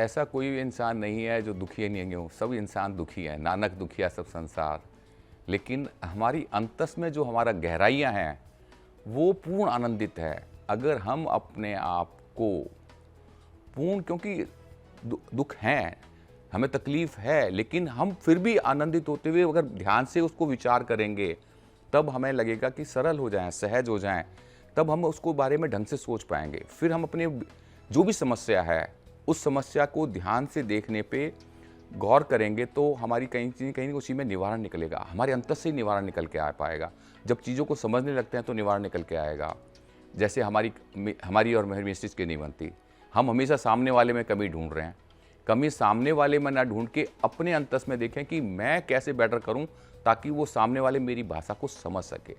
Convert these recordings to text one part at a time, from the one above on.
ऐसा कोई भी इंसान नहीं है जो दुखी नहीं हो, सब इंसान दुखी हैं, नानक दुखिया सब संसार। लेकिन हमारी अंतस में जो हमारा गहराइयाँ हैं, वो पूर्ण आनंदित है। अगर हम अपने आप को पूर्ण, क्योंकि दुख हैं, हमें तकलीफ़ है, लेकिन हम फिर भी आनंदित होते हुए अगर ध्यान से उसको विचार करेंगे, तब हमें लगेगा कि सरल हो जाएँ, सहज हो जाएँ, तब हम उसको बारे में ढंग से सोच पाएँगे। फिर हम अपने जो भी समस्या है, उस समस्या को ध्यान से देखने पे गौर करेंगे तो हमारी कहीं उसी में निवारण निकलेगा। हमारे अंतस से ही निवारण निकल के आ पाएगा। जब चीज़ों को समझने लगते हैं तो निवारण निकल के आएगा। जैसे हमारी और मेरी मिसेज की नहीं बनती। हम हमेशा सामने वाले में कमी ढूँढ रहे हैं। कमी सामने वाले में ना ढूँढ के अपने अंतस में देखें कि मैं कैसे बेटर करूँ ताकि वो सामने वाले मेरी भाषा को समझ सके।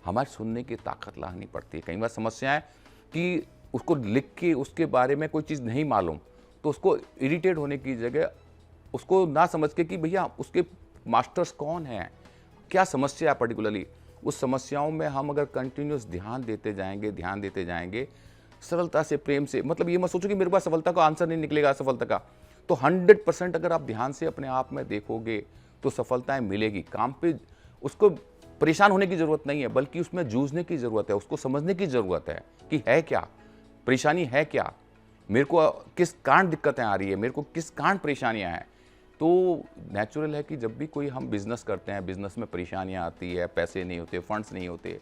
हमारी सुनने की ताकत लानी पड़ती है। कई बार समस्या है कि उसको लिख के उसके बारे में कोई चीज़ नहीं मालूम, तो उसको इरिटेट होने की जगह उसको ना समझ के कि भैया उसके मास्टर्स कौन हैं, क्या समस्या है पर्टिकुलरली, उस समस्याओं में हम अगर कंटिन्यूस ध्यान देते जाएंगे सरलता से, प्रेम से, मतलब ये मत सोचो कि मेरे पास सफलता का आंसर नहीं निकलेगा असफलता का, तो 100% अगर आप ध्यान से अपने आप में देखोगे तो सफलताएं मिलेगी। काम पे उसको परेशान होने की ज़रूरत नहीं है, बल्कि उसमें जूझने की ज़रूरत है, उसको समझने की ज़रूरत है कि है क्या, परेशानी है क्या, मेरे को किस कारण दिक्कतें आ रही है, मेरे को किस कारण परेशानियां हैं। तो नेचुरल है कि जब भी कोई हम बिज़नेस करते हैं, बिज़नेस में परेशानियां आती है, पैसे नहीं होते, फंड्स नहीं होते,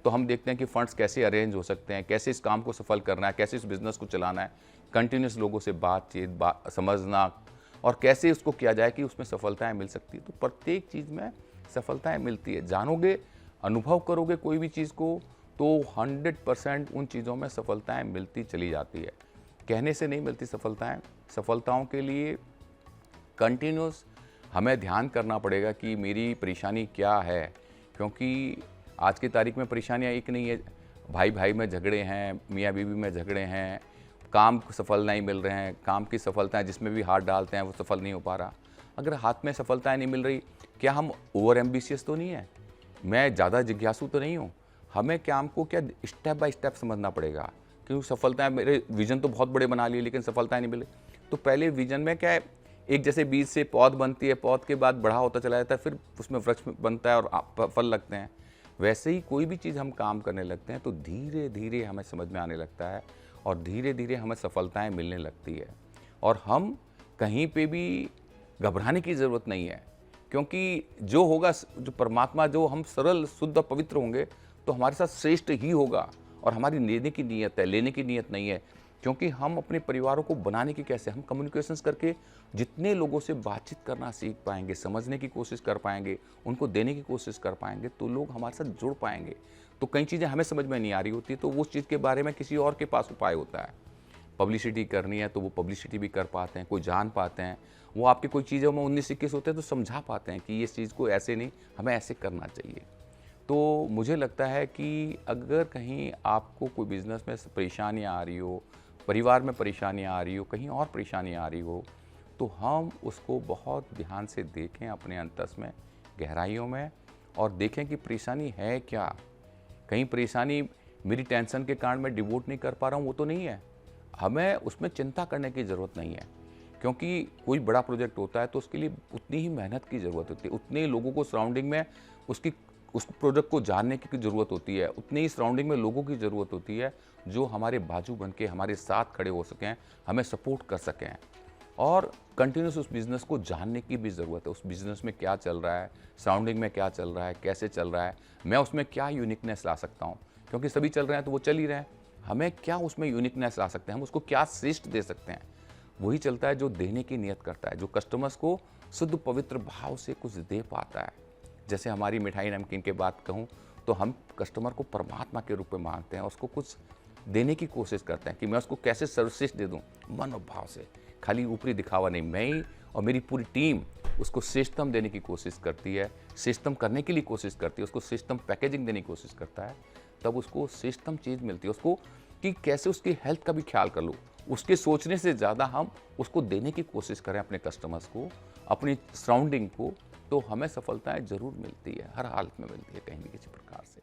तो हम देखते हैं कि फंड्स कैसे अरेंज हो सकते हैं, कैसे इस काम को सफल करना है, कैसे इस बिज़नेस को चलाना है, कंटिन्यूस लोगों से बातचीत समझना और कैसे उसको किया जाए कि उसमें सफलताएँ मिल सकती है। तो प्रत्येक चीज़ में सफलताएँ मिलती है। जानोगे, अनुभव करोगे कोई भी चीज़ को, तो 100% उन चीज़ों में सफलताएँ मिलती चली जाती है। कहने से नहीं मिलती सफलताएँ। सफलताओं के लिए कंटिन्यूस हमें ध्यान करना पड़ेगा कि मेरी परेशानी क्या है, क्योंकि आज की तारीख में परेशानियाँ एक नहीं है। भाई भाई में झगड़े हैं, मियाँ बीवी में झगड़े हैं, काम सफल नहीं मिल रहे हैं, काम की सफलताएँ जिसमें भी हाथ डालते हैं वो सफल नहीं हो पा रहा। अगर हाथ में सफलताएँ नहीं मिल रही, क्या हम ओवर एम्बिशियस तो नहीं है, मैं ज़्यादा जिज्ञासु तो नहीं हूँ। हमें काम को क्या स्टेप बाय स्टेप समझना पड़ेगा, क्योंकि सफलताएँ, मेरे विज़न तो बहुत बड़े बना लिए लेकिन सफलताएँ नहीं मिले। तो पहले विज़न में क्या है, एक जैसे बीज से पौध बनती है, पौध के बाद बड़ा होता चला जाता है, फिर उसमें वृक्ष बनता है और फल लगते हैं। वैसे ही कोई भी चीज़ हम काम करने लगते हैं तो धीरे धीरे हमें समझ में आने लगता है और धीरे धीरे हमें सफलताएँ मिलने लगती है। और हम कहीं पे भी घबराने की ज़रूरत नहीं है, क्योंकि जो होगा, जो परमात्मा, जो हम सरल, शुद्ध और पवित्र होंगे तो हमारे साथ श्रेष्ठ ही होगा। और हमारी लेने की नीयत है, लेने की नीयत नहीं है। क्योंकि हम अपने परिवारों को बनाने की कैसे, हम कम्युनिकेशंस करके जितने लोगों से बातचीत करना सीख पाएंगे, समझने की कोशिश कर पाएंगे, उनको देने की कोशिश कर पाएंगे, तो लोग हमारे साथ जुड़ पाएंगे। तो कई चीज़ें हमें समझ में नहीं आ रही होती, तो उस चीज़ के बारे में किसी और के पास उपाय होता है। पब्लिसिटी करनी है तो वो पब्लिसिटी भी कर पाते हैं, कोई जान पाते हैं, वो आपकी कोई चीज़ों में 19-21 होते हैं तो समझा पाते हैं कि इस चीज़ को ऐसे नहीं, हमें ऐसे करना चाहिए। तो मुझे लगता है कि अगर कहीं आपको कोई बिज़नेस में परेशानियाँ आ रही हो, परिवार में परेशानियाँ आ रही हो, कहीं और परेशानियाँ आ रही हो, तो हम उसको बहुत ध्यान से देखें अपने अंतस में, गहराइयों में, और देखें कि परेशानी है क्या। कहीं परेशानी मेरी टेंशन के कारण मैं डिवोट नहीं कर पा रहा हूँ, वो तो नहीं है। हमें उसमें चिंता करने की ज़रूरत नहीं है, क्योंकि कोई बड़ा प्रोजेक्ट होता है तो उसके लिए उतनी ही मेहनत की ज़रूरत होती है, उतने ही लोगों को सराउंडिंग में उस प्रोजेक्ट को जानने की ज़रूरत होती है, उतनी ही सराउंडिंग में लोगों की ज़रूरत होती है जो हमारे बाजू बन के हमारे साथ खड़े हो सकें, हमें सपोर्ट कर सकें। और कंटिन्यूस उस बिज़नेस को जानने की भी ज़रूरत है, उस बिज़नेस में क्या चल रहा है, सराउंडिंग में क्या चल रहा है, कैसे चल रहा है, मैं उसमें क्या यूनिकनेस ला सकता हूँ, क्योंकि सभी चल रहे हैं तो वो चल ही रहे हैं, हमें क्या उसमें यूनिकनेस ला सकते हैं, हम उसको क्या श्रेष्ठ दे सकते हैं। वही चलता है जो देने की नियत करता है, जो कस्टमर्स को शुद्ध पवित्र भाव से कुछ दे पाता है। जैसे हमारी मिठाई नमकीन की बात कहूँ तो हम कस्टमर को परमात्मा के रूप में मानते हैं, उसको कुछ देने की कोशिश करते हैं कि मैं उसको कैसे सर्वश्रेष्ठ दे दूँ, मन और भाव से, खाली ऊपरी दिखावा नहीं। मैं ही और मेरी पूरी टीम उसको श्रेष्ठतम देने की कोशिश करती है, श्रेष्ठतम करने के लिए कोशिश करती है, उसको श्रेष्ठतम पैकेजिंग देने की कोशिश करता है, तब उसको श्रेष्ठतम चीज़ मिलती है। उसको कि कैसे उसकी हेल्थ का भी ख्याल कर लूँ, उसके सोचने से ज़्यादा हम उसको देने की कोशिश करें अपने कस्टमर्स को, अपनी सराउंडिंग को, तो हमें सफलताएं ज़रूर मिलती है, हर हालत में मिलती है, कहीं भी किसी प्रकार से।